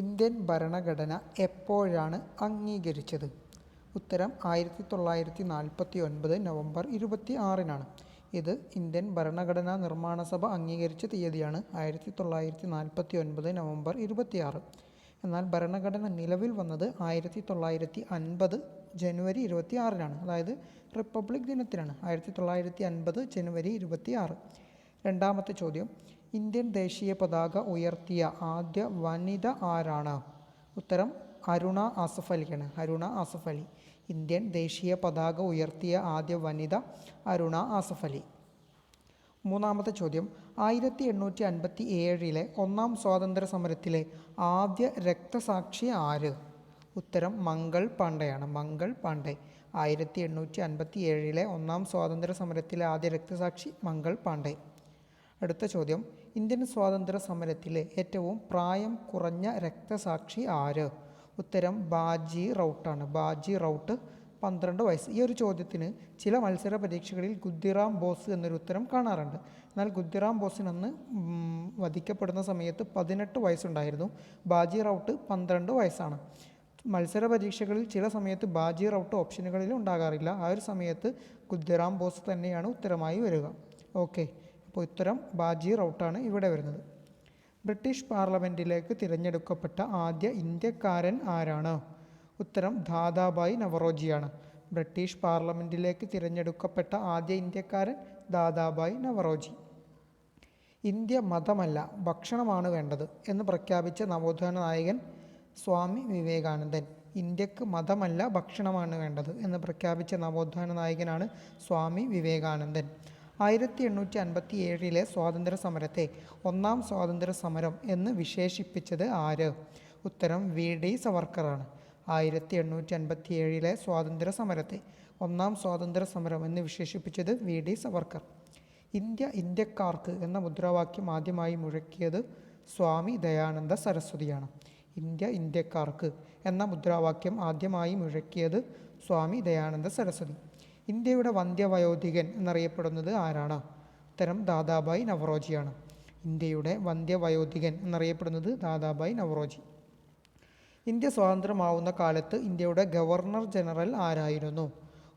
Indian ഭരണഘടന എപ്പോഴാണ് അംഗീകരിച്ചത്? ഉത്തരം 1949 നവംബർ 26-നാണ്. ഇത് ഇന്ത്യൻ ഭരണഘടനാ നിർമ്മാണ സഭ അംഗീകരിച്ച തീയതിയാണ് 1949 നവംബർ 26. എന്നാൽ ഭരണഘടന നിലവിൽ വന്നത് 1950 ജനുവരി 26-നാണ്. അതായത് റിപ്പബ്ലിക് ദിനത്തിലാണ്. 1950 ജനുവരി 26. രണ്ടാമത്തെ ചോദ്യം, ഇന്ത്യൻ ദേശീയ പതാക ഉയർത്തിയ ആദ്യ വനിത ആരാണ്? ഉത്തരം അരുണ ആസഫ് അലിയാണ്. അരുണ ആസഫ് അലി. ഇന്ത്യൻ ദേശീയ പതാക ഉയർത്തിയ ആദ്യ വനിത അരുണ ആസഫ് അലി. മൂന്നാമത്തെ ചോദ്യം, 1857 ഒന്നാം സ്വാതന്ത്ര്യ സമരത്തിലെ ആദ്യ രക്തസാക്ഷി ആര്? ഉത്തരം മംഗൾ പാണ്ഡെയാണ്. മംഗൾ പാണ്ഡെ. 1857 ഒന്നാം സ്വാതന്ത്ര്യ സമരത്തിലെ ആദ്യ രക്തസാക്ഷി മംഗൾ പാണ്ഡെ. അടുത്ത ചോദ്യം, ഇന്ത്യൻ സ്വാതന്ത്ര്യ സമരത്തിലെ ഏറ്റവും പ്രായം കുറഞ്ഞ രക്തസാക്ഷി ആര്? ഉത്തരം ബാജി റൗട്ടാണ്. ബാജി റൗട്ട് 12 വയസ്സ്. ഈ ഒരു ചോദ്യത്തിന് ചില മത്സര പരീക്ഷകളിൽ ഖുദ്ദിറാം ബോസ് എന്നൊരു ഉത്തരം കാണാറുണ്ട്. എന്നാൽ ഖുദ്ദിറാം ബോസിന് അന്ന് വധിക്കപ്പെടുന്ന സമയത്ത് 18 വയസ്സുണ്ടായിരുന്നു. ബാജി റൗട്ട് 12 വയസ്സാണ്. മത്സര പരീക്ഷകളിൽ ചില സമയത്ത് ബാജി റൗട്ട് ഓപ്ഷനുകളിൽ ഉണ്ടാകാറില്ല. ആ ഒരു സമയത്ത് ഖുദ്ദിറാം ബോസ് തന്നെയാണ് ഉത്തരമായി വരിക. ഓക്കെ, അപ്പോൾ ഉത്തരം ബാജി റൗട്ടാണ് ഇവിടെ വരുന്നത്. ബ്രിട്ടീഷ് പാർലമെൻറ്റിലേക്ക് തിരഞ്ഞെടുക്കപ്പെട്ട ആദ്യ ഇന്ത്യക്കാരൻ ആരാണ്? ഉത്തരം ദാദാബായി നവറോജിയാണ്. ബ്രിട്ടീഷ് പാർലമെൻറ്റിലേക്ക് തിരഞ്ഞെടുക്കപ്പെട്ട ആദ്യ ഇന്ത്യക്കാരൻ ദാദാബായി നവറോജി. ഇന്ത്യ മതമല്ല ഭക്ഷണമാണ് വേണ്ടത് എന്ന് പ്രഖ്യാപിച്ച നവോത്ഥാന നായകൻ സ്വാമി വിവേകാനന്ദൻ. ഇന്ത്യക്ക് മതമല്ല ഭക്ഷണമാണ് വേണ്ടത് എന്ന് പ്രഖ്യാപിച്ച നവോത്ഥാന നായകനാണ് സ്വാമി വിവേകാനന്ദൻ. 1857 സ്വാതന്ത്ര്യ സമരത്തെ ഒന്നാം സ്വാതന്ത്ര്യ സമരം എന്ന് വിശേഷിപ്പിച്ചത് ആര്? ഉത്തരം വി ഡി സവർക്കറാണ്. 1857 സ്വാതന്ത്ര്യ സമരത്തെ ഒന്നാം സ്വാതന്ത്ര്യ സമരം എന്ന് വിശേഷിപ്പിച്ചത് വി ഡി സവർക്കർ. ഇന്ത്യ ഇന്ത്യക്കാർക്ക് എന്ന മുദ്രാവാക്യം ആദ്യമായി മുഴക്കിയത് സ്വാമി ദയാനന്ദ സരസ്വതിയാണ്. ഇന്ത്യ ഇന്ത്യക്കാർക്ക് എന്ന മുദ്രാവാക്യം ആദ്യമായി മുഴക്കിയത് സ്വാമി ദയാനന്ദ സരസ്വതി. ഇന്ത്യയുടെ വന്ധ്യവയോധികൻ എന്നറിയപ്പെടുന്നത് ആരാണ്? ഉത്തരം ദാദാബായി നവറോജിയാണ്. ഇന്ത്യയുടെ വന്ധ്യവയോധികൻ എന്നറിയപ്പെടുന്നത് ദാദാബായി നവറോജി. ഇന്ത്യ സ്വതന്ത്രമാവുന്ന കാലത്ത് ഇന്ത്യയുടെ ഗവർണർ ജനറൽ ആരായിരുന്നു?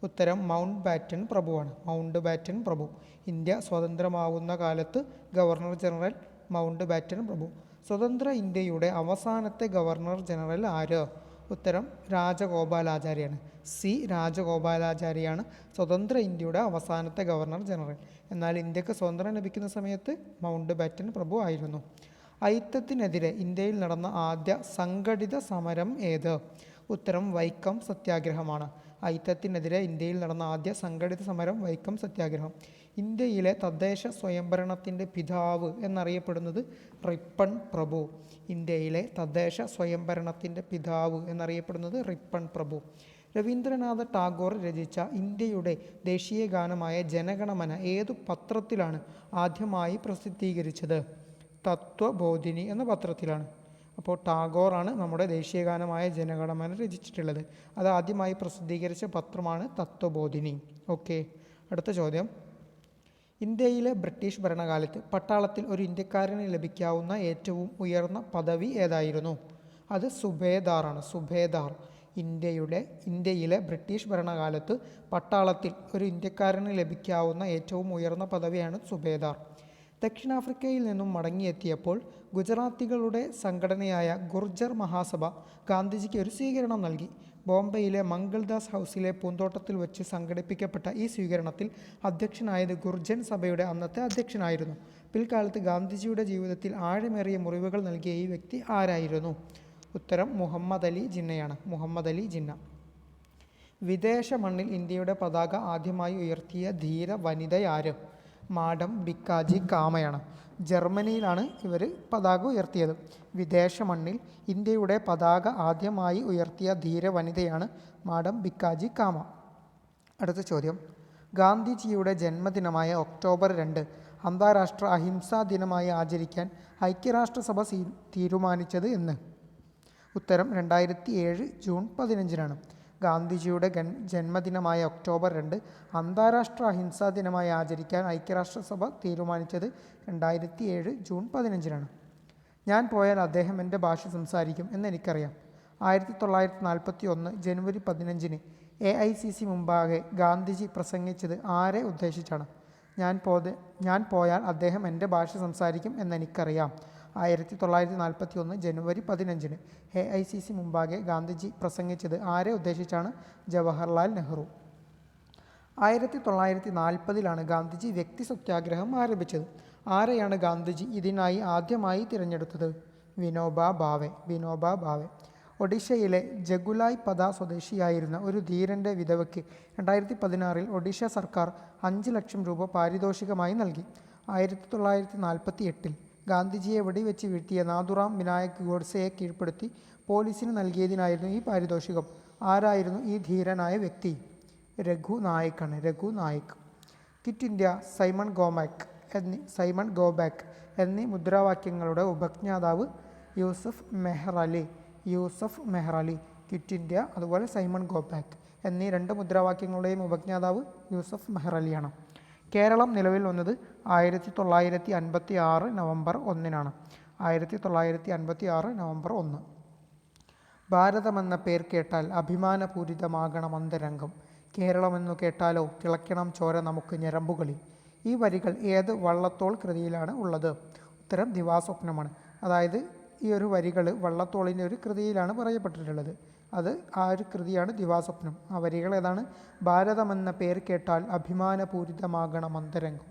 ഉത്തരം മൗണ്ട് ബാറ്റൻ പ്രഭുവാണ്. മൗണ്ട് ബാറ്റൻ പ്രഭു. ഇന്ത്യ സ്വതന്ത്രമാവുന്ന കാലത്ത് ഗവർണർ ജനറൽ മൗണ്ട് ബാറ്റൻ പ്രഭു. സ്വതന്ത്ര ഇന്ത്യയുടെ അവസാനത്തെ ഗവർണർ ജനറൽ ആര്? ഉത്തരം രാജഗോപാലാചാര്യാണ്. സി രാജഗോപാലാചാര്യാണ് സ്വതന്ത്ര ഇന്ത്യയുടെ അവസാനത്തെ ഗവർണർ ജനറൽ. എന്നാൽ ഇന്ത്യക്ക് സ്വാതന്ത്ര്യം ലഭിക്കുന്ന സമയത്ത് മൗണ്ട് ബാറ്റൻ പ്രഭു ആയിരുന്നു. അയിത്തത്തിനെതിരെ ഇന്ത്യയിൽ നടന്ന ആദ്യ സംഘടിത സമരം ഏത്? ഉത്തരം വൈക്കം സത്യാഗ്രഹമാണ്. അയിത്തത്തിനെതിരെ ഇന്ത്യയിൽ നടന്ന ആദ്യ സംഘടിത സമരം വൈക്കം സത്യാഗ്രഹം. ഇന്ത്യയിലെ തദ്ദേശ സ്വയംഭരണത്തിൻ്റെ പിതാവ് എന്നറിയപ്പെടുന്നത് റിപ്പൺ പ്രഭു. ഇന്ത്യയിലെ തദ്ദേശ സ്വയംഭരണത്തിൻ്റെ പിതാവ് എന്നറിയപ്പെടുന്നത് റിപ്പൺ പ്രഭു. രവീന്ദ്രനാഥ ടാഗോർ രചിച്ച ഇന്ത്യയുടെ ദേശീയ ഗാനമായ ജനഗണമന ഏതു പത്രത്തിലാണ് ആദ്യമായി പ്രസിദ്ധീകരിച്ചത്? തത്വബോധിനി എന്ന പത്രത്തിലാണ്. അപ്പോൾ ടാഗോറാണ് നമ്മുടെ ദേശീയ ഗാനമായ ജനഗണമന രചിച്ചിട്ടുള്ളത്. അത് ആദ്യമായി പ്രസിദ്ധീകരിച്ച പത്രമാണ് തത്വബോധിനി. ഓക്കെ, അടുത്ത ചോദ്യം, ഇന്ത്യയിലെ ബ്രിട്ടീഷ് ഭരണകാലത്ത് പട്ടാളത്തിൽ ഒരു ഇന്ത്യക്കാരന് ലഭിക്കാവുന്ന ഏറ്റവും ഉയർന്ന പദവി ഏതായിരുന്നു? അത് സുബേദാറാണ്. സുബേദാർ. ഇന്ത്യയിലെ ബ്രിട്ടീഷ് ഭരണകാലത്ത് പട്ടാളത്തിൽ ഒരു ഇന്ത്യക്കാരന് ലഭിക്കാവുന്ന ഏറ്റവും ഉയർന്ന പദവിയാണ് സുബേദാർ. ദക്ഷിണാഫ്രിക്കയിൽ നിന്നും മടങ്ങിയെത്തിയപ്പോൾ ഗുജറാത്തികളുടെ സംഘടനയായ ഗുർജർ മഹാസഭ ഗാന്ധിജിക്ക് ഒരു സ്വീകരണം നൽകി. ബോംബെയിലെ മംഗൾദാസ് ഹൗസിലെ പൂന്തോട്ടത്തിൽ വെച്ച് സംഘടിപ്പിക്കപ്പെട്ട ഈ സ്വീകരണത്തിൽ അധ്യക്ഷനായത് ഗുർജൻ സഭയുടെ അന്നത്തെ അധ്യക്ഷനായിരുന്നു. പിൽക്കാലത്ത് ഗാന്ധിജിയുടെ ജീവിതത്തിൽ ആഴമേറിയ മുറിവുകൾ നൽകിയ ഈ വ്യക്തി ആരായിരുന്നു? ഉത്തരം മുഹമ്മദ് അലി ജിന്നയാണ്. മുഹമ്മദ് അലി ജിന്ന. വിദേശ മണ്ണിൽ ഇന്ത്യയുടെ പതാക ആദ്യമായി ഉയർത്തിയ ധീര വനിതയാര്? മാഡം ഭിക്കാജി കാമയാണ്. ജർമ്മനിയിലാണ് ഇവർ പതാക ഉയർത്തിയത്. വിദേശ മണ്ണിൽ ഇന്ത്യയുടെ പതാക ആദ്യമായി ഉയർത്തിയ ധീര വനിതയാണ് മാഡം ഭിക്കാജി കാമ. അടുത്ത ചോദ്യം, ഗാന്ധിജിയുടെ ജന്മദിനമായ ഒക്ടോബർ 2 അന്താരാഷ്ട്ര അഹിംസാ ദിനമായി ആചരിക്കാൻ ഐക്യരാഷ്ട്രസഭ തീരുമാനിച്ചത് എന്ന്? ഉത്തരം 2007 ജൂൺ 15-നാണ്. ഗാന്ധിജിയുടെ ജന്മദിനമായ ഒക്ടോബർ 2 അന്താരാഷ്ട്ര അഹിംസാ ദിനമായി ആചരിക്കാൻ ഐക്യരാഷ്ട്രസഭ തീരുമാനിച്ചത് 2007 ജൂൺ 15-നാണ്. ഞാൻ പോയാൽ അദ്ദേഹം എൻ്റെ ഭാഷ സംസാരിക്കും എന്നെനിക്കറിയാം. 1941 ജനുവരി 15 AICC മുമ്പാകെ ഗാന്ധിജി പ്രസംഗിച്ചത് ആരെ ഉദ്ദേശിച്ചാണ്? ഞാൻ പോയാൽ അദ്ദേഹം എൻ്റെ ഭാഷ സംസാരിക്കും എന്നെനിക്കറിയാം. 1941 ജനുവരി 15 AICC മുമ്പാകെ ഗാന്ധിജി പ്രസംഗിച്ചത് ആരെ ഉദ്ദേശിച്ചാണ്? ജവഹർലാൽ നെഹ്റു. 1940 ഗാന്ധിജി വ്യക്തി സത്യാഗ്രഹം ആരംഭിച്ചത്. ആരെയാണ് ഗാന്ധിജി ഇതിനായി ആദ്യമായി തിരഞ്ഞെടുത്തത്? വിനോബാ ഭാവെ. ഒഡീഷയിലെ ജഗുലായ് പദ സ്വദേശിയായിരുന്ന ഒരു ധീരൻ്റെ വിധവയ്ക്ക് 2016 ഒഡീഷ സർക്കാർ 5 ലക്ഷം രൂപ പാരിതോഷികമായി നൽകി. 1948 ഗാന്ധിജിയെ വെടിവെച്ച് വീഴ്ത്തിയ നാഥുറാം വിനായക് ഗോഡ്സെയെ കീഴ്പ്പെടുത്തി പോലീസിന് നൽകിയതിനായിരുന്നു ഈ പാരിതോഷികം. ആരായിരുന്നു ഈ ധീരനായ വ്യക്തി? Raghu Naik. Quit India, Simon go back എന്നീ മുദ്രാവാക്യങ്ങളുടെ ഉപജ്ഞാതാവ് യൂസഫ് മെഹ്റലി. ക്വിറ്റ് ഇന്ത്യ അതുപോലെ സൈമൺ ഗോബാക്ക് എന്നീ 2 മുദ്രാവാക്യങ്ങളുടെയും ഉപജ്ഞാതാവ് യൂസഫ് മെഹ്റലിയാണ്. കേരളം നിലവിൽ വന്നത് 1956 നവംബർ 1. 1956 നവംബർ 1. ഭാരതമെന്ന പേർ കേട്ടാൽ അഭിമാനപൂരിതമാകണം അന്തരംഗം. കേരളമെന്നു കേട്ടാലോ തിളയ്ക്കണം ചോര നമുക്ക് ഞരമ്പുകളിൽ. ഈ വരികൾ ഏത് വള്ളത്തോൾ കൃതിയിലാണ് ഉള്ളത്? ഉത്തരം ദിവാസ്വപ്നമാണ്. അതായത് ഈ ഒരു വരികൾ വള്ളത്തോളിൻ്റെ ഒരു കൃതിയിലാണ് പറയപ്പെട്ടിട്ടുള്ളത്. അത് ആ ഒരു കൃതിയാണ് ദിവാസ്വപ്നം. ആ വരികൾ ഏതാണ്? ഭാരതമെന്ന പേർ കേട്ടാൽ അഭിമാനപൂരിതമാകണം അന്തരംഗം.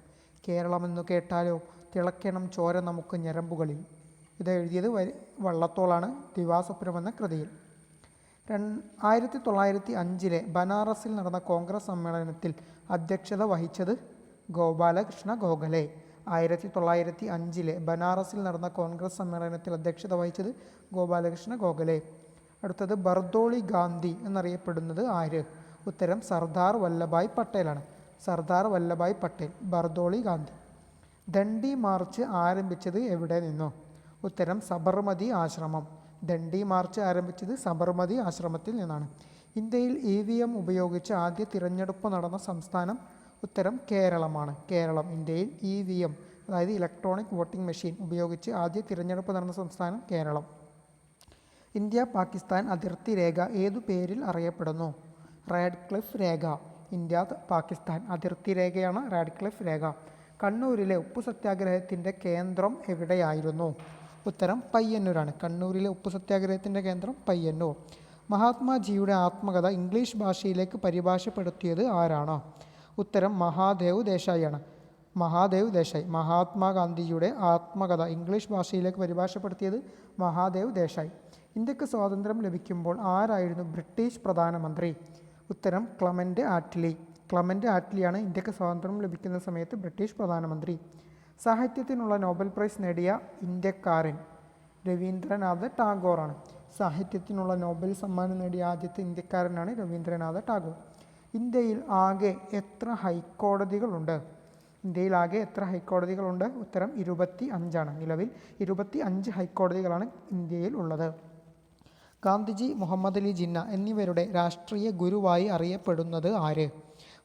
കേരളമെന്നു കേട്ടാലോ തിളയ്ക്കണം ചോര നമുക്ക് ഞരമ്പുകളിൽ. ഇത് എഴുതിയത് വള്ളത്തോളാണ് ദിവാസ്വപ്നം എന്ന കൃതിയിൽ. 1905 ബനാറസിൽ നടന്ന കോൺഗ്രസ് സമ്മേളനത്തിൽ അധ്യക്ഷത വഹിച്ചത് ഗോപാലകൃഷ്ണ ഗോഖലെ. 1905 ബനാറസിൽ നടന്ന കോൺഗ്രസ് സമ്മേളനത്തിൽ അധ്യക്ഷത വഹിച്ചത് ഗോപാലകൃഷ്ണ ഗോഖലെ. അടുത്തത് ബർദോളി ഗാന്ധി എന്നറിയപ്പെടുന്നത് ആര്? ഉത്തരം സർദാർ വല്ലഭായ് പട്ടേലാണ്. ബർദോളി ഗാന്ധി. ദണ്ഡി മാർച്ച് ആരംഭിച്ചത് എവിടെ നിന്നോ? ഉത്തരം സബർമതി ആശ്രമം. ദണ്ഡി മാർച്ച് ആരംഭിച്ചത് സബർമതി ആശ്രമത്തിൽ നിന്നാണ്. ഇന്ത്യയിൽ EVM ഉപയോഗിച്ച് ആദ്യ തിരഞ്ഞെടുപ്പ് നടന്ന സംസ്ഥാനം? ഉത്തരം കേരളമാണ്. ഇന്ത്യയിൽ EVM അതായത് ഇലക്ട്രോണിക് വോട്ടിംഗ് മെഷീൻ ഉപയോഗിച്ച് ആദ്യ തിരഞ്ഞെടുപ്പ് നടന്ന സംസ്ഥാനം കേരളം. ഇന്ത്യ പാകിസ്ഥാൻ അതിർത്തി രേഖ ഏതു പേരിൽ അറിയപ്പെടുന്നു? റാഡ്ക്ലിഫ് രേഖ. ഇന്ത്യ പാകിസ്ഥാൻ അതിർത്തി രേഖയാണ് റാഡ്ക്ലിഫ് രേഖ. കണ്ണൂരിലെ ഉപ്പു സത്യാഗ്രഹത്തിൻ്റെ കേന്ദ്രം എവിടെയായിരുന്നു? ഉത്തരം പയ്യന്നൂരാണ്. കണ്ണൂരിലെ ഉപ്പു സത്യാഗ്രഹത്തിൻ്റെ കേന്ദ്രം പയ്യന്നൂർ. മഹാത്മാജിയുടെ ആത്മകഥ ഇംഗ്ലീഷ് ഭാഷയിലേക്ക് പരിഭാഷപ്പെടുത്തിയത് ആരാണ്? ഉത്തരം മഹാദേവ് ദേശായിയാണ്. മഹാത്മാഗാന്ധിജിയുടെ ആത്മകഥ ഇംഗ്ലീഷ് ഭാഷയിലേക്ക് പരിഭാഷപ്പെടുത്തിയത് മഹാദേവ് ദേശായി. ഇന്ത്യക്ക് സ്വാതന്ത്ര്യം ലഭിക്കുമ്പോൾ ആരായിരുന്നു ബ്രിട്ടീഷ് പ്രധാനമന്ത്രി? ഉത്തരം ക്ലമൻ്റ് ആറ്റ്ലിയാണ് ഇന്ത്യക്ക് സ്വാതന്ത്ര്യം ലഭിക്കുന്ന സമയത്ത് ബ്രിട്ടീഷ് പ്രധാനമന്ത്രി. സാഹിത്യത്തിനുള്ള നോബൽ പ്രൈസ് നേടിയ ഇന്ത്യക്കാരൻ? രവീന്ദ്രനാഥ ടാഗോറാണ്. സാഹിത്യത്തിനുള്ള നോബൽ സമ്മാനം നേടിയ ആദ്യത്തെ ഇന്ത്യക്കാരനാണ് രവീന്ദ്രനാഥ ടാഗോർ. ഇന്ത്യയിൽ ആകെ എത്ര ഹൈക്കോടതികളുണ്ട്? ഉത്തരം 25 നിലവിൽ 25 ഹൈക്കോടതികളാണ് ഇന്ത്യയിൽ ഉള്ളത്. ഗാന്ധിജി, മുഹമ്മദ് അലി ജിന്ന എന്നിവരുടെ രാഷ്ട്രീയ ഗുരുവായി അറിയപ്പെടുന്നത് ആര്?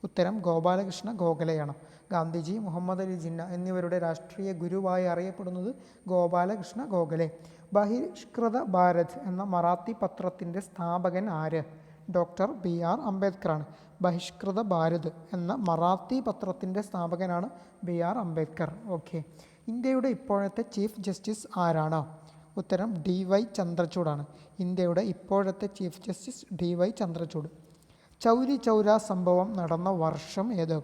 ഉത്തരം ഗോപാലകൃഷ്ണ ഗോഖലെയാണ്. ഗാന്ധിജി, മുഹമ്മദ് അലി ജിന്ന എന്നിവരുടെ രാഷ്ട്രീയ ഗുരുവായി അറിയപ്പെടുന്നത് ഗോപാലകൃഷ്ണ ഗോഖലെ. ബഹിഷ്കൃത ഭാരത് എന്ന മറാത്തി പത്രത്തിൻ്റെ സ്ഥാപകൻ ആര്? Doctor BR അംബേദ്കറാണ്. ബഹിഷ്കൃത ഭാരത് എന്ന മറാത്തി പത്രത്തിൻ്റെ സ്ഥാപകനാണ് BR അംബേദ്കർ. ഇന്ത്യയുടെ ഇപ്പോഴത്തെ ചീഫ് ജസ്റ്റിസ് ആരാണ്? ഉത്തരം DY ചന്ദ്രചൂഡാണ്. ഇന്ത്യയുടെ ഇപ്പോഴത്തെ chief justice DY Chandrachud. Chauri Chaura സംഭവം നടന്ന വർഷം ഏത്?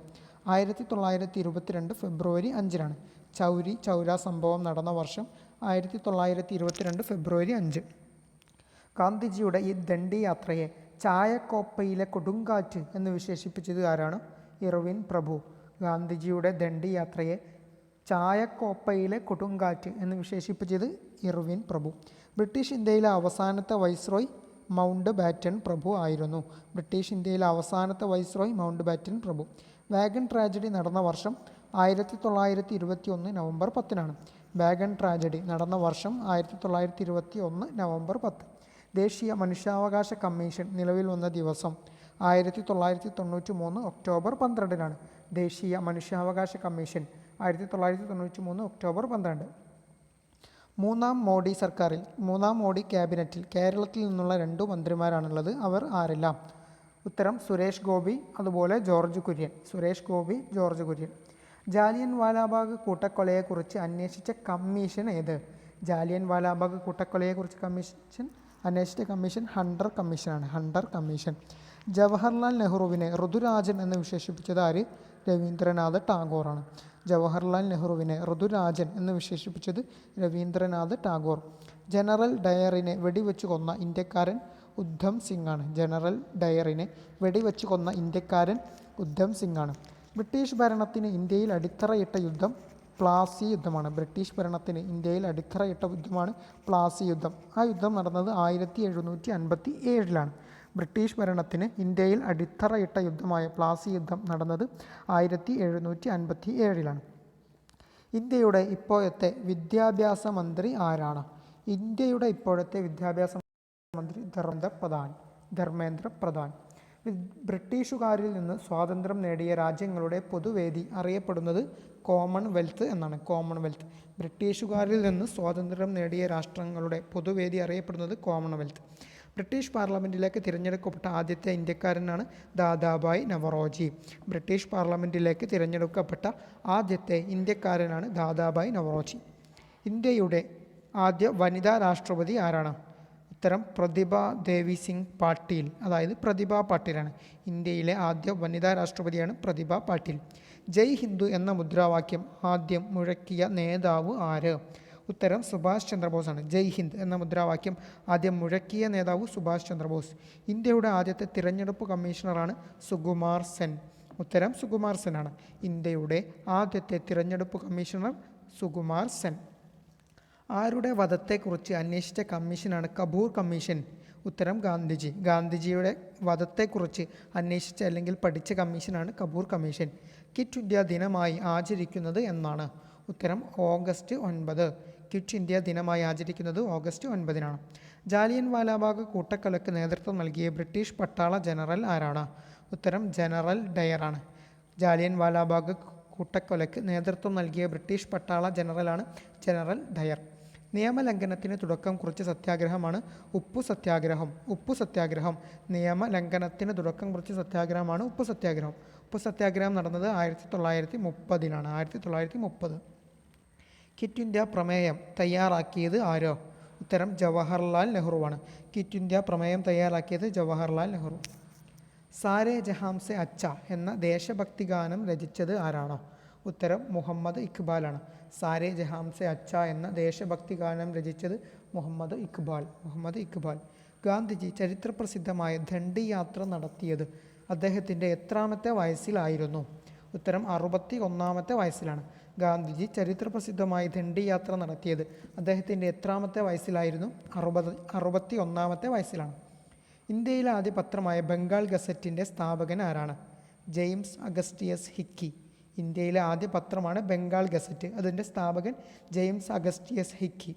1922 ഫെബ്രുവരി 5. ചൗരി ചൗര സംഭവം നടന്ന വർഷം 1922 ഫെബ്രുവരി 5. ഗാന്ധിജിയുടെ ഈ ദണ്ഡി യാത്രയെ ചായക്കോപ്പയിലെ കൊടുങ്കാറ്റ് എന്ന് വിശേഷിപ്പിച്ചത് ആരാണ്? ഇർവിൻ പ്രഭു. ഗാന്ധിജിയുടെ ദണ്ഡി യാത്രയെ ചായക്കോപ്പയിലെ കൊടുങ്കാറ്റ് എന്ന് വിശേഷിപ്പിച്ചത് ഇർവിൻ പ്രഭു. ബ്രിട്ടീഷ് ഇന്ത്യയിലെ അവസാനത്തെ വൈസ്രോയ് മൗണ്ട് ബാറ്റൺ പ്രഭു ആയിരുന്നു. വാഗൺ ട്രാജഡി നടന്ന വർഷം 1921 നവംബർ 10. വാഗൺ ട്രാജഡി നടന്ന വർഷം 1921 നവംബർ 10. ദേശീയ മനുഷ്യാവകാശ കമ്മീഷൻ നിലവിൽ വന്ന ദിവസം 1993 ഒക്ടോബർ 12. ദേശീയ മനുഷ്യാവകാശ കമ്മീഷൻ 1993 ഒക്ടോബർ 12. മൂന്നാം മോഡി ക്യാബിനറ്റിൽ കേരളത്തിൽ നിന്നുള്ള 2 മന്ത്രിമാരാണുള്ളത്. അവർ ആരെല്ലാം? ഉത്തരം സുരേഷ് ഗോപി അതുപോലെ ജോർജ് കുര്യൻ. ജാലിയൻ വാലാബാഗ് കൂട്ടക്കൊലയെക്കുറിച്ച് അന്വേഷിച്ച കമ്മീഷൻ ഏത്? ജാലിയൻ വാലാബാഗ് കൂട്ടക്കൊലയെക്കുറിച്ച് അന്വേഷിച്ച കമ്മീഷൻ ഹണ്ടർ കമ്മീഷൻ. ജവഹർലാൽ നെഹ്റുവിനെ ഋതുരാജൻ എന്ന് വിശേഷിപ്പിച്ചത് ആര്? രവീന്ദ്രനാഥ് ടാഗോറാണ്. ജനറൽ ഡയറിനെ വെടിവെച്ച് കൊന്ന ഇന്ത്യക്കാരൻ ഉദ്ധം സിംഗ് ആണ്. ബ്രിട്ടീഷ് ഭരണത്തിന് ഇന്ത്യയിൽ അടിത്തറയിട്ട യുദ്ധം പ്ലാസി യുദ്ധമാണ്. ആ യുദ്ധം നടന്നത് 1757 ബ്രിട്ടീഷ് ഭരണത്തിന് ഇന്ത്യയിൽ അടിത്തറയിട്ട യുദ്ധമായ പ്ലാസി യുദ്ധം നടന്നത് 1757 ഇന്ത്യയുടെ ഇപ്പോഴത്തെ വിദ്യാഭ്യാസ മന്ത്രി ആരാണ്? ധർമ്മേന്ദ്ര പ്രധാൻ. ബ്രിട്ടീഷുകാരിൽ നിന്ന് സ്വാതന്ത്ര്യം നേടിയ രാജ്യങ്ങളുടെ പൊതുവേദി അറിയപ്പെടുന്നത് കോമൺവെൽത്ത് എന്നാണ്. ബ്രിട്ടീഷ് പാർലമെൻറ്റിലേക്ക് തിരഞ്ഞെടുക്കപ്പെട്ട ആദ്യത്തെ ഇന്ത്യക്കാരനാണ് ദാദാഭായ് നവറോജി. ഇന്ത്യയുടെ ആദ്യ വനിതാ രാഷ്ട്രപതി ആരാണ്? ഉത്തരം പ്രതിഭ ദേവി സിംഗ് പാട്ടീൽ, പാട്ടീലാണ്. ഇന്ത്യയിലെ ആദ്യ വനിതാ രാഷ്ട്രപതിയാണ് പ്രതിഭ പാട്ടീൽ. ജയ് ഹിന്ദ് എന്ന മുദ്രാവാക്യം ആദ്യം മുഴക്കിയ നേതാവ് ആര്? ഉത്തരം സുഭാഷ് ചന്ദ്രബോസ് ആണ്. ജയ് ഹിന്ദ് എന്ന മുദ്രാവാക്യം ആദ്യം മുഴക്കിയ നേതാവ് സുഭാഷ് ചന്ദ്രബോസ്. ഇന്ത്യയുടെ ആദ്യത്തെ തിരഞ്ഞെടുപ്പ് കമ്മീഷണറാണ് സുകുമാർ സെൻ. ആണ്. ഇന്ത്യയുടെ ആദ്യത്തെ തിരഞ്ഞെടുപ്പ് കമ്മീഷണർ സുകുമാർ സെൻ. ആരുടെ വധത്തെക്കുറിച്ച് അന്വേഷിച്ച കമ്മീഷനാണ് കപൂർ കമ്മീഷൻ? ഉത്തരം ഗാന്ധിജിയുടെ വധത്തെക്കുറിച്ച് അന്വേഷിച്ച അല്ലെങ്കിൽ പഠിച്ച കമ്മീഷനാണ് കപൂർ കമ്മീഷൻ. ക്വിറ്റ് ഇന്ത്യ ദിനമായി ആചരിക്കുന്നത് എന്നാണ്? ഉത്തരം ഓഗസ്റ്റ് 9. ക്വിറ്റ് ഇന്ത്യ ദിനമായി ആചരിക്കുന്നത് ഓഗസ്റ്റ് 9. ജാലിയൻ വാലാബാഗ് കൂട്ടക്കൊലയ്ക്ക് നേതൃത്വം നൽകിയ ബ്രിട്ടീഷ് പട്ടാള ജനറൽ ആരാണ്? ഉത്തരം ജനറൽ ഡയറാണ്. ജാലിയൻ വാലാബാഗ് കൂട്ടക്കൊലയ്ക്ക് നേതൃത്വം നൽകിയ ബ്രിട്ടീഷ് പട്ടാള ജനറലാണ് ജനറൽ ഡയർ. നിയമലംഘനത്തിന് തുടക്കം കുറിച്ച സത്യാഗ്രഹമാണ് ഉപ്പു സത്യാഗ്രഹം. നിയമലംഘനത്തിന് തുടക്കം കുറിച്ച സത്യാഗ്രഹമാണ് ഉപ്പു സത്യാഗ്രഹം നടന്നത് 1930. ക്വിറ്റ് ഇന്ത്യ പ്രമേയം തയ്യാറാക്കിയത് ആരോ? ഉത്തരം ജവഹർലാൽ നെഹ്റുവാണ്. സാരേ ജഹാം സെ അച്ഛ എന്ന ദേശഭക്തി ഗാനം രചിച്ചത് ആരാണോ? ഉത്തരം മുഹമ്മദ് ഇഖ്ബാലാണ്. സാരേ ജഹാം സെ അച്ഛ എന്ന ദേശഭക്തി ഗാനം രചിച്ചത് മുഹമ്മദ് ഇഖ്ബാൽ. ഗാന്ധിജി ചരിത്രപ്രസിദ്ധമായ ദണ്ഡി യാത്ര നടത്തിയത് അദ്ദേഹത്തിൻ്റെ എത്രാമത്തെ വയസ്സിലായിരുന്നു? ഉത്തരം 61ാമത്തെ വയസ്സിലാണ്. ഗാന്ധിജി ചരിത്രപ്രസിദ്ധമായി ദണ്ഡി യാത്ര നടത്തിയത് അദ്ദേഹത്തിൻ്റെ എത്രാമത്തെ വയസ്സിലായിരുന്നു? 61ാമത്തെ വയസ്സിലാണ്. ഇന്ത്യയിലെ ആദ്യ പത്രമായ ബംഗാൾ ഗസറ്റിൻ്റെ സ്ഥാപകൻ ആരാണ്? James Augustus Hicky. ഇന്ത്യയിലെ ആദ്യ പത്രമാണ് ബംഗാൾ ഗസറ്റ്. അതിൻ്റെ സ്ഥാപകൻ James Augustus Hicky.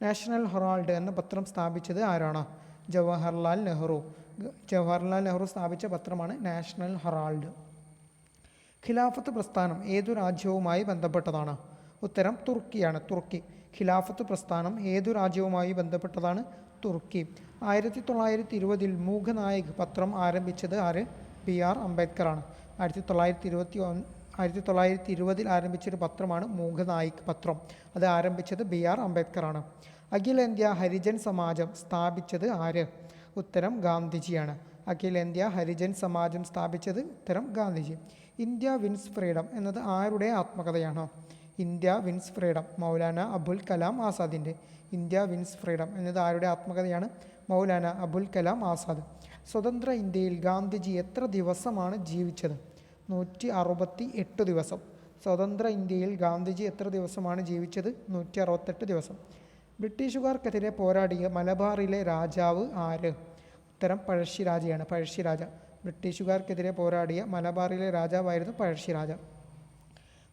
National Herald എന്ന പത്രം സ്ഥാപിച്ചത് ആരാണ്? ജവഹർലാൽ നെഹ്റു സ്ഥാപിച്ച പത്രമാണ് നാഷണൽ ഹെറാൾഡ്. ഖിലാഫത്ത് പ്രസ്ഥാനം ഏതു രാജ്യവുമായി ബന്ധപ്പെട്ടതാണ്? ഉത്തരം തുർക്കിയാണ്. ഖിലാഫത്ത് പ്രസ്ഥാനം ഏതു രാജ്യവുമായി ബന്ധപ്പെട്ടതാണ്? തുർക്കി. 1920 മൂകനായക് പത്രം ആരംഭിച്ചത് ആര്? BR അംബേദ്കറാണ്. 1920 ആരംഭിച്ചൊരു പത്രമാണ് മൂകനായിക് പത്രം. അത് ആരംഭിച്ചത് BR അംബേദ്കറാണ്. അഖിലേന്ത്യാ ഹരിജൻ സമാജം സ്ഥാപിച്ചത് ആര്? ഉത്തരം ഗാന്ധിജിയാണ്. അഖിലേന്ത്യാ ഹരിജൻ സമാജം സ്ഥാപിച്ചത് ഉത്തരം ഗാന്ധിജി. ഇന്ത്യ വിൻസ് ഫ്രീഡം എന്നത് ആരുടെ ആത്മകഥയാണോ? India wins freedom Maulana Abul Kalam ആസാദിൻ്റെ. ഇന്ത്യ വിൻസ് ഫ്രീഡം എന്നത് ആരുടെ ആത്മകഥയാണ്? മൗലാന അബുൽ കലാം ആസാദ്. സ്വതന്ത്ര ഇന്ത്യയിൽ ഗാന്ധിജി എത്ര ദിവസമാണ് ജീവിച്ചത്? 168 ദിവസം. സ്വതന്ത്ര ഇന്ത്യയിൽ ഗാന്ധിജി എത്ര ദിവസമാണ് ജീവിച്ചത്? 168 ദിവസം. ബ്രിട്ടീഷുകാർക്കെതിരെ പോരാടിയ മലബാറിലെ രാജാവ് ആര്? ഉത്തരം പഴശ്ശിരാജയാണ്. ബ്രിട്ടീഷുകാർക്കെതിരെ പോരാടിയ മലബാറിലെ രാജാവായിരുന്നു പഴശ്ശിരാജ.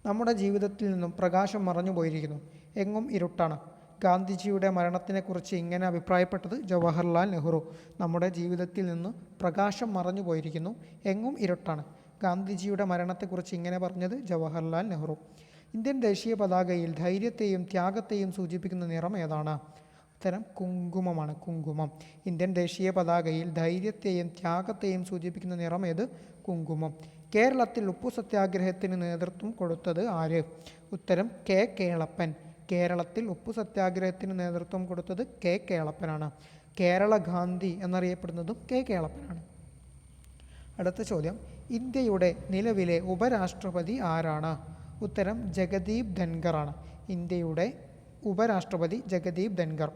നമ്മുടെ ജീവിതത്തിൽ നിന്നും പ്രകാശം മറഞ്ഞു പോയിരിക്കുന്നു, എങ്ങും ഇരുട്ടാണ്. ഗാന്ധിജിയുടെ മരണത്തിനെക്കുറിച്ച് ഇങ്ങനെ അഭിപ്രായപ്പെട്ടത് ജവഹർലാൽ നെഹ്റു. നമ്മുടെ ജീവിതത്തിൽ നിന്ന് പ്രകാശം മറഞ്ഞു പോയിരിക്കുന്നു, എങ്ങും ഇരുട്ടാണ്. ഗാന്ധിജിയുടെ മരണത്തെക്കുറിച്ച് ഇങ്ങനെ പറഞ്ഞത് ജവഹർലാൽ നെഹ്റു. ഇന്ത്യൻ ദേശീയ പതാകയിൽ ധൈര്യത്തെയും ത്യാഗത്തെയും സൂചിപ്പിക്കുന്ന നിറം ഏതാണ്? ഉത്തരം കുങ്കുമമാണ്, കുങ്കുമം. ഇന്ത്യൻ ദേശീയ പതാകയിൽ ധൈര്യത്തെയും ത്യാഗത്തെയും സൂചിപ്പിക്കുന്ന നിറം ഏത്? കുങ്കുമം. കേരളത്തിൽ ഉപ്പു സത്യാഗ്രഹത്തിന് നേതൃത്വം കൊടുത്തത് ആര്? ഉത്തരം കെ കേളപ്പൻ. കേരളത്തിൽ ഉപ്പു സത്യാഗ്രഹത്തിന് നേതൃത്വം കൊടുത്തത് കെ കേളപ്പനാണ്. കേരള ഗാന്ധി എന്നറിയപ്പെടുന്നതും കെ കേളപ്പനാണ്. അടുത്ത ചോദ്യം, ഇന്ത്യയുടെ നിലവിലെ ഉപരാഷ്ട്രപതി ആരാണ്? ഉത്തരം ജഗദീപ് ധൻഖർ ആണ്. ഇന്ത്യയുടെ ഉപരാഷ്ട്രപതി ജഗദീപ് ധൻഖർ.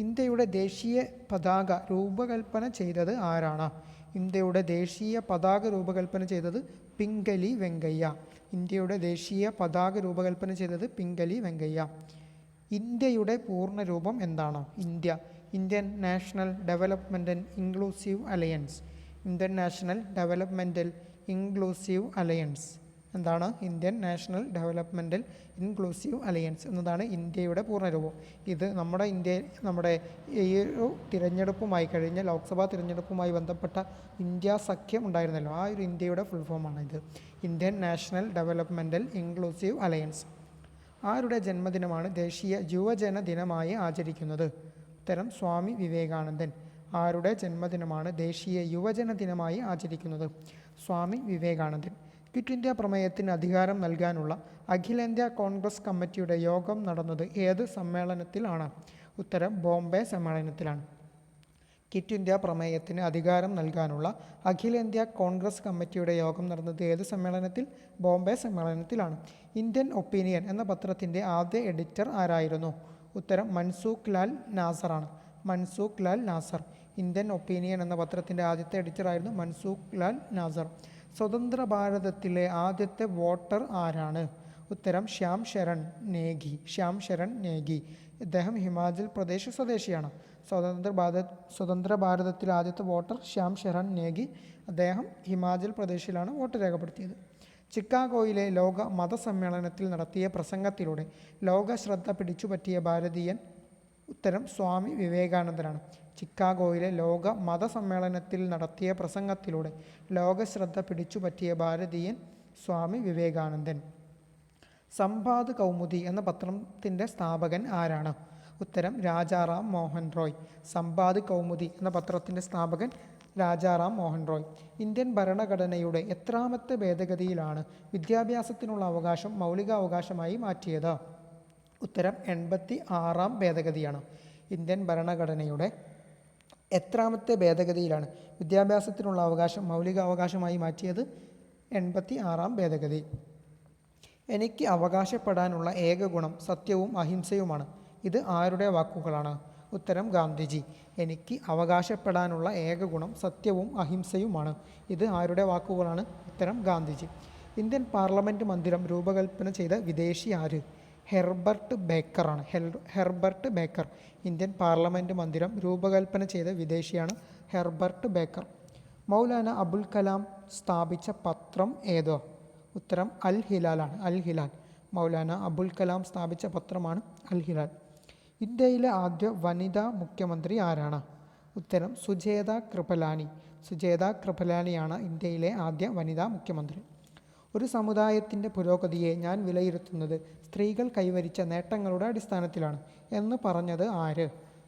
ഇന്ത്യയുടെ ദേശീയ പതാക രൂപകൽപ്പന ചെയ്തത് ആരാണ്? ഇന്ത്യയുടെ ദേശീയ പതാക രൂപകൽപ്പന ചെയ്തത് പിംഗലി വെങ്കയ്യ. ഇന്ത്യയുടെ ദേശീയ പതാക രൂപകൽപ്പന ചെയ്തത് പിംഗലി വെങ്കയ്യ. ഇന്ത്യയുടെ പൂർണ്ണരൂപം എന്താണ്? Indian National Developmental Inclusive Alliance. Indian National Developmental Inclusive Alliance എന്താണ്? Indian National Developmental Inclusive Alliance എന്നതാണ് ഇന്ത്യയുടെ പൂർണ്ണരൂപം. ഇത് നമ്മുടെ ഈ ഒരു തിരഞ്ഞെടുപ്പുമായി, കഴിഞ്ഞ ലോക്സഭാ തിരഞ്ഞെടുപ്പുമായി ബന്ധപ്പെട്ട ഇന്ത്യ സഖ്യം ഉണ്ടായിരുന്നല്ലോ, ആ ഒരു ഇന്ത്യയുടെ ഫുൾ ഫോമാണ് ഇത്, Indian National Developmental Inclusive alliance. ആരുടെ ജന്മദിനമാണ് ദേശീയ യുവജന ദിനമായി ആചരിക്കുന്നത്? ഉത്തരം സ്വാമി വിവേകാനന്ദൻ. ആരുടെ ജന്മദിനമാണ് ദേശീയ യുവജന ദിനമായി ആചരിക്കുന്നത്? സ്വാമി വിവേകാനന്ദൻ. ക്വിറ്റ് ഇന്ത്യ പ്രമേയത്തിന് അധികാരം നൽകാനുള്ള അഖിലേന്ത്യാ കോൺഗ്രസ് കമ്മിറ്റിയുടെ യോഗം നടന്നത് ഏത് സമ്മേളനത്തിലാണ്? ഉത്തരം ബോംബെ സമ്മേളനത്തിലാണ്. ക്വിറ്റ് ഇന്ത്യ പ്രമേയത്തിന് അധികാരം നൽകാനുള്ള അഖിലേന്ത്യാ കോൺഗ്രസ് കമ്മിറ്റിയുടെ യോഗം നടന്നത് ഏത് സമ്മേളനത്തിൽ? ബോംബെ സമ്മേളനത്തിലാണ്. ഇന്ത്യൻ ഒപ്പീനിയൻ എന്ന പത്രത്തിൻ്റെ ആദ്യ എഡിറ്റർ ആരായിരുന്നു? ഉത്തരം മൻസൂഖ് ലാൽ നാസർ ആണ്. മൻസൂഖ് ലാൽ നാസർ. ഇന്ത്യൻ ഒപ്പീനിയൻ എന്ന പത്രത്തിൻ്റെ ആദ്യത്തെ എഡിറ്ററായിരുന്നു മൻസൂഖ് ലാൽ നാസർ. സ്വതന്ത്ര ഭാരതത്തിലെ ആദ്യത്തെ വോട്ടർ ആരാണ്? ഉത്തരം ശ്യാം ശരൺ നേഗി. ശ്യാം ശരൺ നേഗി. ഇദ്ദേഹം ഹിമാചൽ പ്രദേശ് സ്വദേശിയാണ്. സ്വതന്ത്ര ഭാരതത്തിലെ ആദ്യത്തെ വോട്ടർ ശ്യാം ശരൺ നേഗി. അദ്ദേഹം ഹിമാചൽ പ്രദേശിലാണ് വോട്ട് രേഖപ്പെടുത്തിയത്. ചിക്കാഗോയിലെ ലോക മതസമ്മേളനത്തിൽ നടത്തിയ പ്രസംഗത്തിലൂടെ ലോക ശ്രദ്ധ പിടിച്ചുപറ്റിയ ഭാരതീയൻ? ഉത്തരം സ്വാമി വിവേകാനന്ദനാണ്. ചിക്കാഗോയിലെ ലോക മതസമ്മേളനത്തിൽ നടത്തിയ പ്രസംഗത്തിലൂടെ ലോക ശ്രദ്ധ പിടിച്ചുപറ്റിയ ഭാരതീയൻ? സ്വാമി വിവേകാനന്ദൻ. സമ്പാദ് കൗമുദി എന്ന പത്രത്തിൻ്റെ സ്ഥാപകൻ ആരാണ്? ഉത്തരം രാജാറാം മോഹൻ റോയ്. സമ്പാദ് കൗമുദി എന്ന പത്രത്തിൻ്റെ സ്ഥാപകൻ രാജാറാം മോഹൻ റോയ്. ഇന്ത്യൻ ഭരണഘടനയുടെ എത്രാമത്തെ ഭേദഗതിയിലാണ് വിദ്യാഭ്യാസത്തിനുള്ള അവകാശം മൗലികാവകാശമായി മാറ്റിയത്? ഉത്തരം 86-ാം ഭേദഗതിയാണ്. ഇന്ത്യൻ ഭരണഘടനയുടെ എത്രാമത്തെ ഭേദഗതിയിലാണ് വിദ്യാഭ്യാസത്തിനുള്ള അവകാശം മൗലികാവകാശമായി മാറ്റിയത്? 86-ാം ഭേദഗതി. എനിക്ക് അവകാശപ്പെടാനുള്ള ഏക ഗുണം സത്യവും അഹിംസയുമാണ്. ഇത് ആരുടെ വാക്കുകളാണ്? ഉത്തരം ഗാന്ധിജി. എനിക്ക് അവകാശപ്പെടാനുള്ള ഏക ഗുണം സത്യവും അഹിംസയുമാണ്. ഇത് ആരുടെ വാക്കുകളാണ്? ഉത്തരം ഗാന്ധിജി. ഇന്ത്യൻ പാർലമെൻറ്റ് മന്ദിരം രൂപകൽപ്പന ചെയ്ത വിദേശി ആര്? ഹെർബർട്ട് ബേക്കറാണ്. Herbert Baker. ഇന്ത്യൻ പാർലമെൻറ്റ് മന്ദിരം രൂപകൽപ്പന ചെയ്ത വിദേശിയാണ് ഹെർബർട്ട് ബേക്കർ. മൗലാന അബുൽ കലാം സ്ഥാപിച്ച പത്രം ഏതോ? ഉത്തരം അൽ ഹിലാലാണ്. അൽ ഹിലാൽ. മൗലാന അബുൽ കലാം സ്ഥാപിച്ച പത്രമാണ് അൽ ഹിലാൽ. ഇന്ത്യയിലെ ആദ്യ വനിതാ മുഖ്യമന്ത്രി ആരാണ്? ഉത്തരം സുജേത കൃപലാനി. സുജേത കൃപലാനിയാണ് ഇന്ത്യയിലെ ആദ്യ വനിതാ മുഖ്യമന്ത്രി. ഒരു സമുദായത്തിൻ്റെ പുരോഗതിയെ ഞാൻ വിലയിരുത്തുന്നത് സ്ത്രീകൾ കൈവരിച്ച നേട്ടങ്ങളുടെ അടിസ്ഥാനത്തിലാണ് എന്ന് പറഞ്ഞത് ആര്?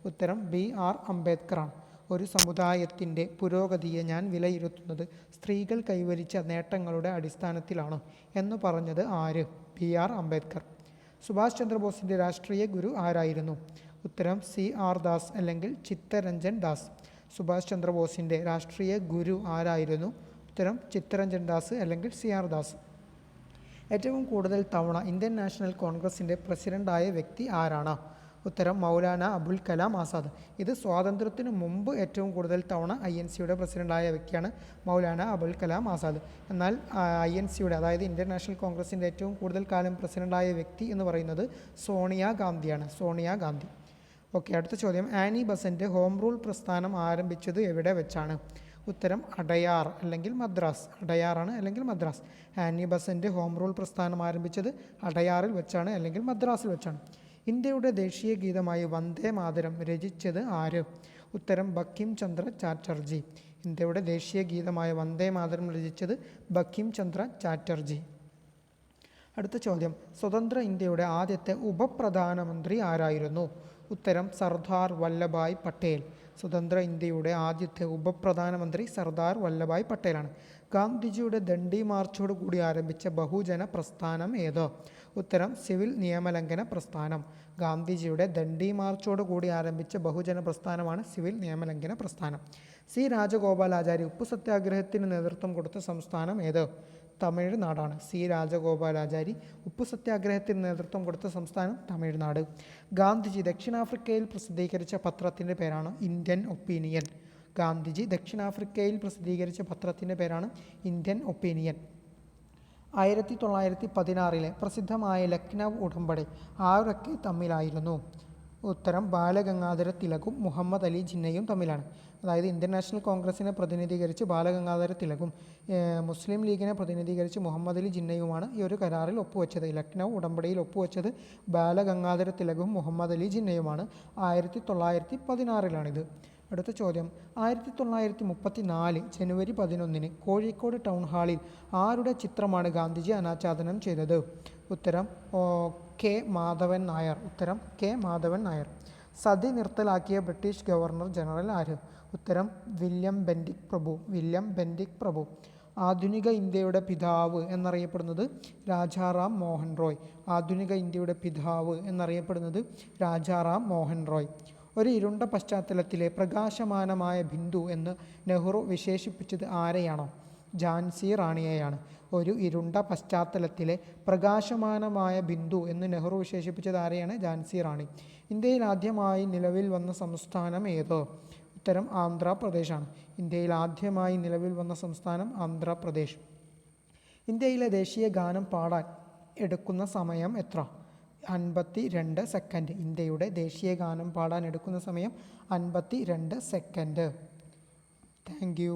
ഉത്തരം BR അംബേദ്കറാണ്. ഒരു സമുദായത്തിൻ്റെ പുരോഗതിയെ ഞാൻ വിലയിരുത്തുന്നത് സ്ത്രീകൾ കൈവരിച്ച നേട്ടങ്ങളുടെ അടിസ്ഥാനത്തിലാണ് എന്ന് പറഞ്ഞത് ആര്? BR അംബേദ്കർ. സുഭാഷ് ചന്ദ്രബോസിൻ്റെ രാഷ്ട്രീയ ഗുരു ആരായിരുന്നു? ഉത്തരം CR ദാസ് അല്ലെങ്കിൽ ചിത്തരഞ്ജൻ ദാസ്. സുഭാഷ് ചന്ദ്രബോസിൻ്റെ രാഷ്ട്രീയ ഗുരു ആരായിരുന്നു? ഉത്തരം ചിത്തരഞ്ജൻ ദാസ് അല്ലെങ്കിൽ CR ദാസ്. ഏറ്റവും കൂടുതൽ തവണ ഇന്ത്യൻ നാഷണൽ കോൺഗ്രസിൻ്റെ പ്രസിഡൻ്റായ വ്യക്തി ആരാണ്? ഉത്തരം മൗലാന അബുൽ കലാം ആസാദ്. ഇത് സ്വാതന്ത്ര്യത്തിന് മുമ്പ് ഏറ്റവും കൂടുതൽ തവണ INCയുടെ പ്രസിഡൻ്റായ വ്യക്തിയാണ് മൗലാന അബുൽ കലാം ആസാദ്. എന്നാൽ INCയുടെ, അതായത് ഇന്ത്യൻ നാഷണൽ കോൺഗ്രസിൻ്റെ ഏറ്റവും കൂടുതൽ കാലം പ്രസിഡൻ്റായ വ്യക്തി എന്ന് പറയുന്നത് സോണിയാഗാന്ധിയാണ്. സോണിയാഗാന്ധി. ഓക്കെ, അടുത്ത ചോദ്യം. ആനി ബസൻ്റ് ഹോം റൂൾ പ്രസ്ഥാനം ആരംഭിച്ചത് എവിടെ വെച്ചാണ്? ഉത്തരം അടയാർ അല്ലെങ്കിൽ മദ്രാസ്. അടയാറാണ് അല്ലെങ്കിൽ Madras. Annie Besant home rule പ്രസ്ഥാനം ആരംഭിച്ചത് അടയാറിൽ വെച്ചാണ് അല്ലെങ്കിൽ മദ്രാസിൽ വെച്ചാണ്. ഇന്ത്യയുടെ ദേശീയ ഗീതമായി വന്ദേ മാതരം രചിച്ചത് ആര്? ഉത്തരം ബങ്കിം ചന്ദ്ര ചാറ്റർജി. ഇന്ത്യയുടെ ദേശീയ ഗീതമായ വന്ദേ മാതരം രചിച്ചത് ബങ്കിം ചന്ദ്ര ചാറ്റർജി. അടുത്ത ചോദ്യം, സ്വതന്ത്ര ഇന്ത്യയുടെ ആദ്യത്തെ ഉപപ്രധാനമന്ത്രി ആരായിരുന്നു? ഉത്തരം സർദാർ വല്ലഭായ് പട്ടേൽ. സ്വതന്ത്ര ഇന്ത്യയുടെ ആദ്യത്തെ ഉപപ്രധാനമന്ത്രി സർദാർ വല്ലഭായ് പട്ടേലാണ്. ഗാന്ധിജിയുടെ ദണ്ഡി മാർച്ചോട് കൂടി ആരംഭിച്ച ബഹുജന പ്രസ്ഥാനം ഏത്? ഉത്തരം സിവിൽ നിയമലംഘന പ്രസ്ഥാനം. ഗാന്ധിജിയുടെ ദണ്ഡി മാർച്ചോട് കൂടി ആരംഭിച്ച ബഹുജന പ്രസ്ഥാനമാണ് സിവിൽ നിയമലംഘന പ്രസ്ഥാനം. സി രാജഗോപാലാചാരി ഉപ്പു സത്യാഗ്രഹത്തിന് നേതൃത്വം കൊടുത്ത സംസ്ഥാനം ഏത്? തമിഴ്നാടാണ്. സി രാജഗോപാലാചാരി ഉപ്പു സത്യാഗ്രഹത്തിന് നേതൃത്വം കൊടുത്ത സംസ്ഥാനം തമിഴ്നാട്. ഗാന്ധിജി ദക്ഷിണാഫ്രിക്കയിൽ പ്രസിദ്ധീകരിച്ച പത്രത്തിൻ്റെ പേരാണ് ഇന്ത്യൻ ഒപ്പീനിയൻ. ഗാന്ധിജി ദക്ഷിണാഫ്രിക്കയിൽ പ്രസിദ്ധീകരിച്ച പത്രത്തിൻ്റെ പേരാണ് ഇന്ത്യൻ ഒപ്പീനിയൻ. 1916 പ്രസിദ്ധമായ ലക്നൗ ഉടമ്പടി ആരൊക്കെ തമ്മിലായിരുന്നു? ഉത്തരം ബാലഗംഗാധര തിലകും മുഹമ്മദ് അലി ജിന്നയും തമ്മിലാണ്. അതായത് ഇന്ത്യൻ നാഷണൽ കോൺഗ്രസിനെ പ്രതിനിധീകരിച്ച് ബാലഗംഗാധര തിലകും മുസ്ലിം ലീഗിനെ പ്രതിനിധീകരിച്ച് മുഹമ്മദ് അലി ജിന്നയുമാണ് ഈ ഒരു കരാറിൽ ഒപ്പുവെച്ചത്. ലക്നൗ ഉടമ്പടിയിൽ ഒപ്പുവെച്ചത് ബാലഗംഗാധര തിലകും മുഹമ്മദ് അലി ജിന്നയുമാണ്. 1916 അടുത്ത ചോദ്യം, 1934 ജനുവരി 11 കോഴിക്കോട് ടൗൺ ഹാളിൽ ആരുടെ ചിത്രമാണ് ഗാന്ധിജി അനാച്ഛാദനം ചെയ്തത്? ഉത്തരം കെ മാധവൻ നായർ. ഉത്തരം കെ മാധവൻ നായർ. സതി നിർത്തലാക്കിയ ബ്രിട്ടീഷ് ഗവർണർ ജനറൽ ആര്? ഉത്തരം വില്യം ബെൻഡിക് പ്രഭു. വില്യം ബെൻഡിക് പ്രഭു. ആധുനിക ഇന്ത്യയുടെ പിതാവ് എന്നറിയപ്പെടുന്നത് രാജാറാം മോഹൻ റോയ്. ആധുനിക ഇന്ത്യയുടെ പിതാവ് എന്നറിയപ്പെടുന്നത് രാജാറാം മോഹൻ റോയ്. ഒരു ഇരുണ്ട പശ്ചാത്തലത്തിലെ പ്രകാശമാനമായ ബിന്ദു എന്ന് നെഹ്റു വിശേഷിപ്പിച്ചത് ആരെയാണോ? ഝാൻസി റാണിയെയാണ്. ഒരു ഇരുണ്ട പശ്ചാത്തലത്തിലെ പ്രകാശമാനമായ ബിന്ദു എന്ന് നെഹ്റു വിശേഷിപ്പിച്ചത് ആരെയാണ്? ഝാൻസി റാണി. ഇന്ത്യയിൽ ആദ്യമായി നിലവിൽ വന്ന സംസ്ഥാനം ഏത്? ഉത്തരം ആന്ധ്രാപ്രദേശാണ്. ഇന്ത്യയിൽ ആദ്യമായി നിലവിൽ വന്ന സംസ്ഥാനം ആന്ധ്രാപ്രദേശ്. ഇന്ത്യയിലെ ദേശീയ ഗാനം പാടാൻ എടുക്കുന്ന സമയം എത്ര? 52 സെക്കൻഡ്. ഇന്ത്യയുടെ ദേശീയ ഗാനം പാടാൻ എടുക്കുന്ന സമയം 52 സെക്കൻഡ്. Thank you.